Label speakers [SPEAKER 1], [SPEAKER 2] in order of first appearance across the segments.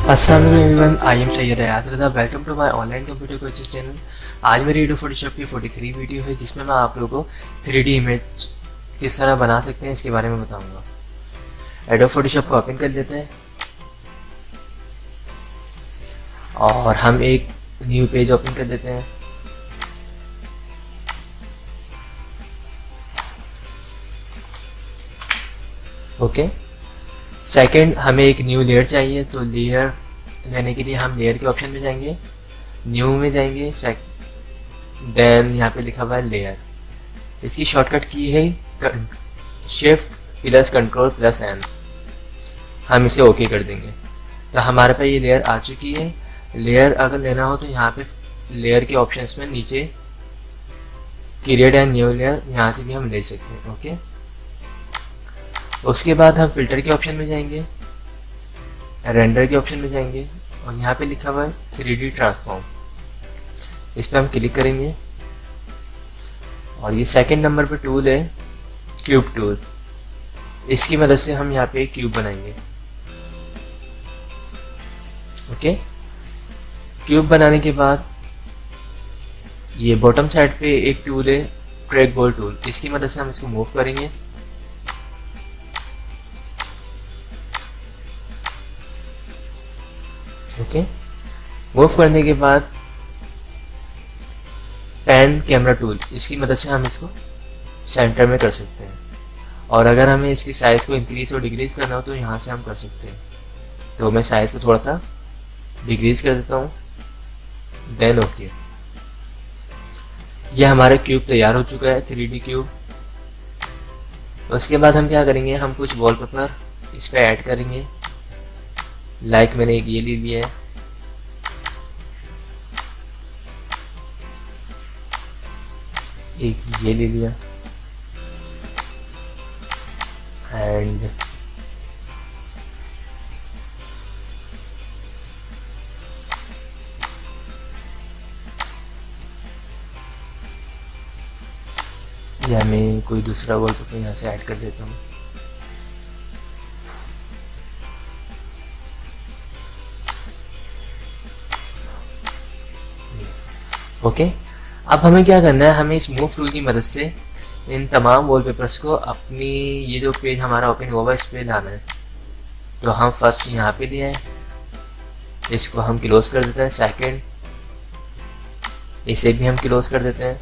[SPEAKER 1] अस्सलाम वालेकुम everyone, I am Syed Hayat Raza. Welcome to my online computer coaching channel. आज मेरी एडोब फोटोशॉप की 43 वीडियो है जिसमें मैं आप लोगों को 3D इमेज किस तरह बना सकते हैं इसके बारे में बताऊंगा। एडोब फोटोशॉप को ओपन कर लेते हैं और हम एक न्यू पेज ओपन कर देते हैं। ओके, सेकंड हमें एक न्यू लेयर चाहिए, तो लेयर लेने के लिए हम लेयर के ऑप्शन में जाएंगे, न्यू में जाएंगे, देन यहाँ पे लिखा हुआ है लेयर। इसकी शॉर्टकट की है shift plus control plus N. हम इसे ओके कर देंगे तो हमारे पास ये लेयर आ चुकी है। लेयर अगर लेना हो तो यहाँ पे लेयर के ऑप्शंस में नीचे क्रिएट एंड न्यू लेयर, यहाँ से भी हम ले सकते हैं। ओके, उसके बाद हम फिल्टर के ऑप्शन में जाएंगे, रेंडर के ऑप्शन में जाएंगे और यहाँ पे लिखा हुआ है 3D ट्रांसफॉर्म। इस पर हम क्लिक करेंगे और ये सेकंड नंबर पे टूल है क्यूब टूल। इसकी मदद से हम यहाँ पे क्यूब बनाएंगे। ओके, क्यूब बनाने के बाद ये बॉटम साइड पे एक टूल है ट्रैक बॉल टूल। इसकी मदद से हम इसको मूव करेंगे। ओके, मूव करने के बाद पैन कैमरा टूल, इसकी मदद से हम इसको सेंटर में कर सकते हैं। और अगर हमें इसकी साइज को इंक्रीज और डिक्रीज करना हो तो यहाँ से हम कर सकते हैं। तो मैं साइज को थोड़ा सा डिक्रीज कर देता हूँ, देन ओके। ये हमारा क्यूब तैयार हो चुका है, 3D क्यूब। उसके बाद हम क्या करेंगे, हम कुछ वॉलपेपर इस पर ऐड करेंगे। लाइक मैंने एक ये ले लिया है, एक ये ले लिया एंड या मैं कोई दूसरा वॉलपेपर यहाँ से ऐड कर देता हूँ। ओके, अब हमें क्या करना है, हमें इस मूव टूल की मदद से इन तमाम वॉलपेपर्स को अपनी ये जो पेज हमारा ओपन हुआ इस पे लाना है। तो हम फर्स्ट यहाँ पे लिए हैं, इसको हम क्लोज कर देते हैं। सेकंड, इसे भी हम क्लोज कर देते हैं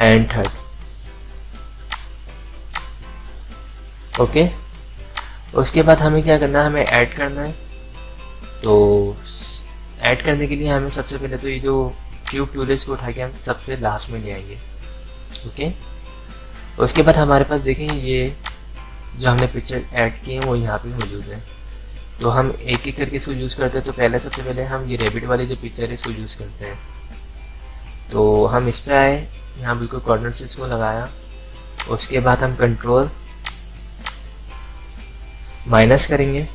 [SPEAKER 1] एंड थर्ड। ओके, उसके बाद हमें क्या करना है, हमें ऐड करना है। तो ऐड करने के लिए हमें सबसे पहले तो ये जो क्यूब टूल है इसको उठा के हम सबसे लास्ट में ले आएंगे। ओके, उसके बाद हमारे पास देखें ये जो हमने पिक्चर ऐड किए हैं वो यहाँ पे मौजूद है। तो हम एक एक करके इसको यूज़ करते हैं। तो पहले सबसे पहले हम ये रेबिट वाली जो पिक्चर है इसको यूज़ करते हैं। तो हम इस पर आए, यहाँ बिल्कुल कॉर्नर से इसको लगाया। उसके बाद हम कंट्रोल माइनस करेंगे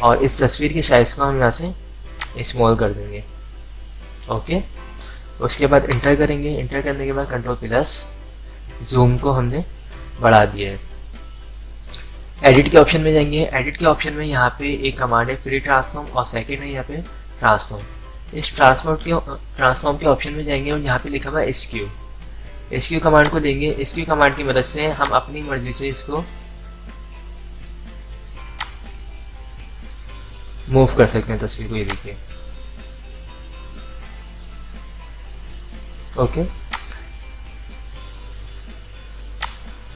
[SPEAKER 1] और इस तस्वीर की साइज़ को हम यहाँ से स्मॉल कर देंगे। ओके, उसके बाद इंटर करेंगे। इंटर करने के बाद कंट्रोल प्लस जूम को हमने बढ़ा दिया है। एडिट के ऑप्शन में जाएंगे। एडिट के ऑप्शन में यहाँ पे एक कमांड है फ्री ट्रांसफॉर्म और सेकंड है यहाँ पे ट्रांसफॉर्म। इस ट्रांसफॉर्म के ऑप्शन में जाएंगे और यहाँ पे लिखा हुआ है एसक्यू। एसक्यू कमांड को लेंगे। एसक्यू कमांड की मदद से हम अपनी मर्जी से इसको मूव कर सकते हैं तस्वीर को। ये देखिए, ओके।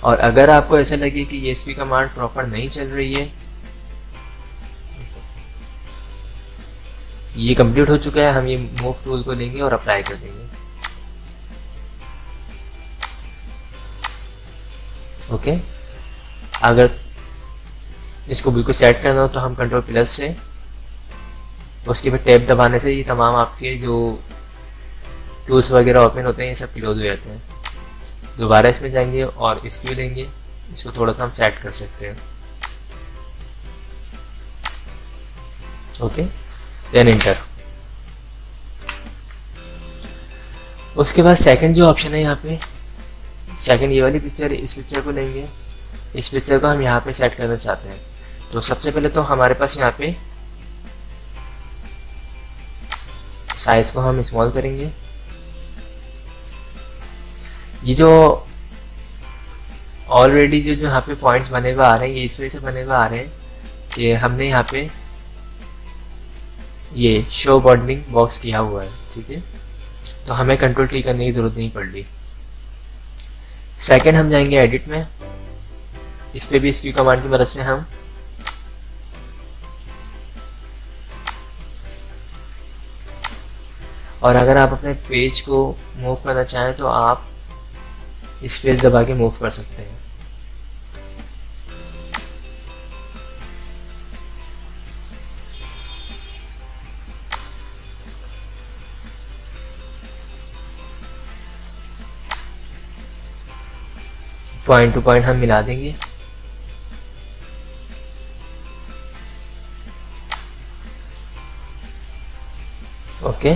[SPEAKER 1] और अगर आपको ऐसा लगे कि ये एसक्यू कमांड प्रॉपर नहीं चल रही है, ये कंप्लीट हो चुका है, हम ये मूव टूल को लेंगे और अप्लाई कर देंगे। ओके, अगर इसको बिल्कुल सेट करना हो तो हम कंट्रोल प्लस से, उसके बाद टैब दबाने से ये तमाम आपके जो टूल्स वगैरह ओपन होते हैं ये सब क्लोज हो जाते हैं। दोबारा इसमें जाएंगे और इसको लेंगे, इसको थोड़ा सा हम सेट कर सकते हैं। Okay, then enter. उसके बाद सेकंड जो ऑप्शन है यहाँ पे, सेकंड ये वाली पिक्चर है, इस पिक्चर को लेंगे। इस पिक्चर को हम यहाँ पे सेट करना चाहते हैं। तो सबसे पहले तो हमारे पास यहाँ पे साइज को हम स्मॉल करेंगे। ये जो ऑलरेडी जो यहाँ पे पॉइंट्स बने हुए आ रहे हैं, ये इस वजह से बने हुए आ रहे हैं कि हमने यहाँ पे ये शो बॉन्डिंग बॉक्स किया हुआ है, ठीक है। तो हमें कंट्रोल टी करने की जरूरत नहीं पड़ रही। सेकंड हम जाएंगे एडिट में, इस पे भी स्क्यू कमांड की मदद से हम और अगर आप अपने पेज को मूव करना चाहें तो आप स्पेस दबा के मूव कर सकते हैं। पॉइंट टू पॉइंट हम मिला देंगे। Okay,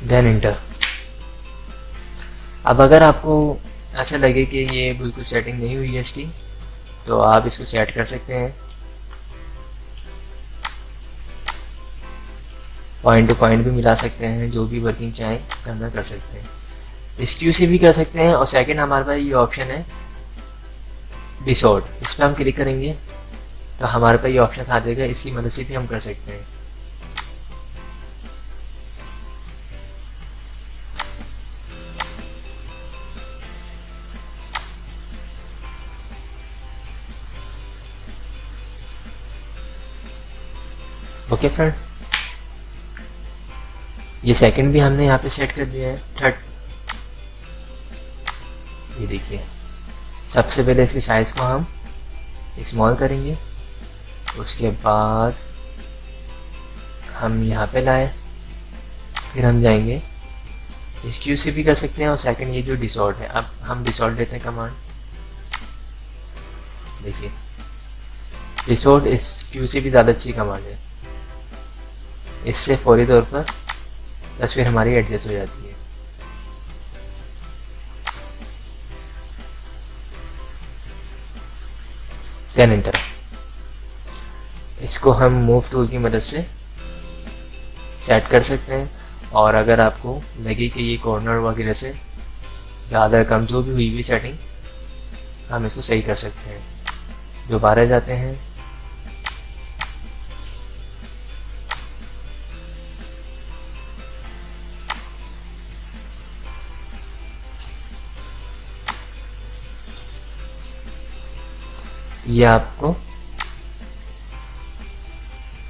[SPEAKER 1] then enter. अब अगर आपको ऐसा लगे कि ये बिल्कुल सेटिंग नहीं हुई है इसकी, तो आप इसको सेट कर सकते हैं। पॉइंट टू पॉइंट भी मिला सकते हैं, जो भी वर्किंग चाहें करना कर सकते हैं। स्क्यू से भी कर सकते हैं। और सेकंड हमारे पास ये ऑप्शन है डिसऑर्ड, इस पर हम क्लिक करेंगे तो हमारे पास ये ऑप्शन आ जाएगा। इसकी मदद से भी हम कर सकते हैं। ओके फ्रेंड, ये सेकंड भी हमने यहाँ पे सेट कर दिया है। थर्ड, ये देखिए, सबसे पहले इसके साइज को हम स्मॉल करेंगे, उसके बाद हम यहाँ पे लाए, फिर हम जाएंगे स्क्यू से भी कर सकते हैं। और सेकंड ये जो डिसऑर्ड है, अब हम डिसऑर्ड लेते हैं कमांड। देखिए, डिसऑर्ड स्क्यू से भी ज़्यादा अच्छी कमांड है। इससे फौरी तौर पर तस्वीर हमारी एडजस्ट हो जाती है। Then enter. इसको हम मूव टूल की मदद से सेट कर सकते हैं। और अगर आपको लगे कि ये कॉर्नर वगैरह से ज़्यादा कम जो भी हुई हुई सेटिंग, हम इसको सही कर सकते हैं। दोबारा जाते हैं, ये आपको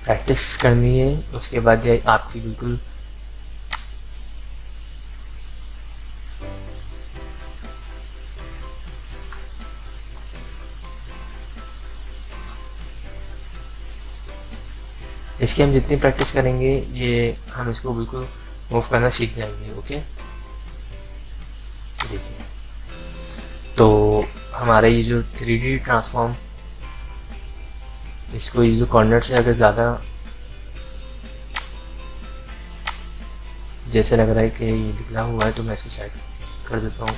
[SPEAKER 1] प्रैक्टिस करनी है। उसके बाद ये आपकी बिल्कुल इसकी हम जितनी प्रैक्टिस करेंगे, ये हम इसको बिल्कुल मूव करना सीख जाएंगे। ओके, देखिए, तो हमारा ये जो 3D ट्रांसफॉर्म, इसको ये जो कॉर्नर से अगर ज़्यादा जैसे लग रहा है कि ये दिखना हुआ है, तो मैं इसको सेट कर देता हूँ।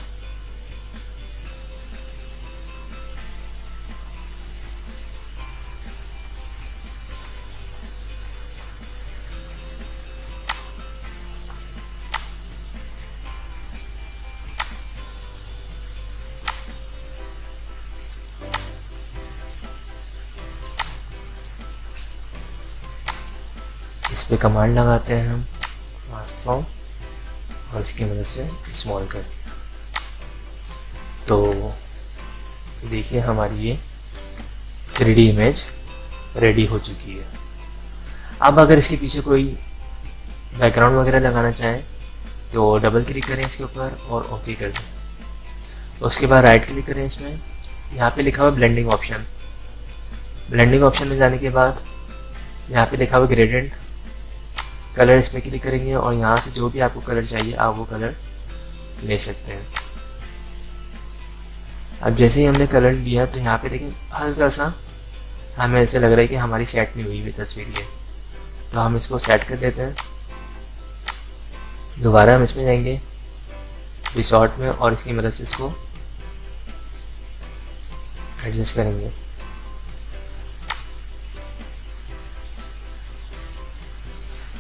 [SPEAKER 1] इस पे कमांड लगाते हैं हम ट्रांसफॉर्म, और इसकी मदद से स्मॉल कर दिया। तो देखिए, हमारी ये 3D इमेज रेडी हो चुकी है। अब अगर इसके पीछे कोई बैकग्राउंड वगैरह लगाना चाहें तो डबल क्लिक करें इसके ऊपर और ओके कर दें। उसके बाद राइट क्लिक करें इसमें, यहाँ पे लिखा हुआ ब्लेंडिंग ऑप्शन। ब्लेंडिंग ऑप्शन में जाने के बाद यहाँ पे लिखा हुआ ग्रेडियंट कलर, इस पर क्लिक करेंगे और यहाँ से जो भी आपको कलर चाहिए आप वो कलर ले सकते हैं। अब जैसे ही हमने कलर लिया तो यहाँ पे देखिए हल्का सा हमें ऐसे लग रहा है कि हमारी सेट नहीं हुई हुई तस्वीर है, तो हम इसको सेट कर देते हैं। दोबारा हम इसमें जाएंगे रिसॉर्ट में और इसकी मदद से इसको एडजस्ट करेंगे।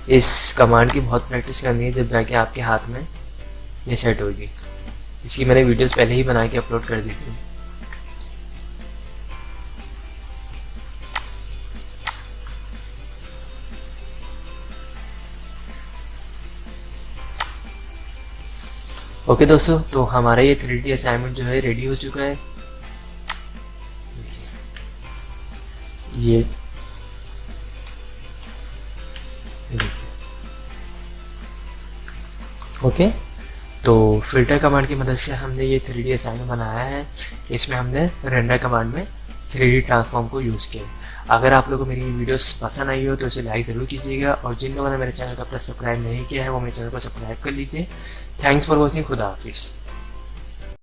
[SPEAKER 1] इस कमांड की बहुत प्रैक्टिस करनी है, जब जाके आपके हाथ में ये सेट होगी। इसकी मैंने वीडियोस पहले ही बना के अपलोड कर दी थी। ओके दोस्तों, तो हमारा ये 3D असाइनमेंट जो है रेडी हो चुका है। ये ओके, तो फिल्टर कमांड की मदद से हमने ये 3D असाइनमेंट बनाया है। इसमें हमने रेंडर कमांड में 3D ट्रांसफॉर्म को यूज़ किया। अगर आप लोगों को मेरी वीडियोस पसंद आई हो तो इसे लाइक ज़रूर कीजिएगा, और जिन लोगों ने मेरे चैनल को अब तक सब्सक्राइब नहीं किया है वो मेरे चैनल को सब्सक्राइब कर लीजिए। Thanks for watching. खुदा हाफिज़।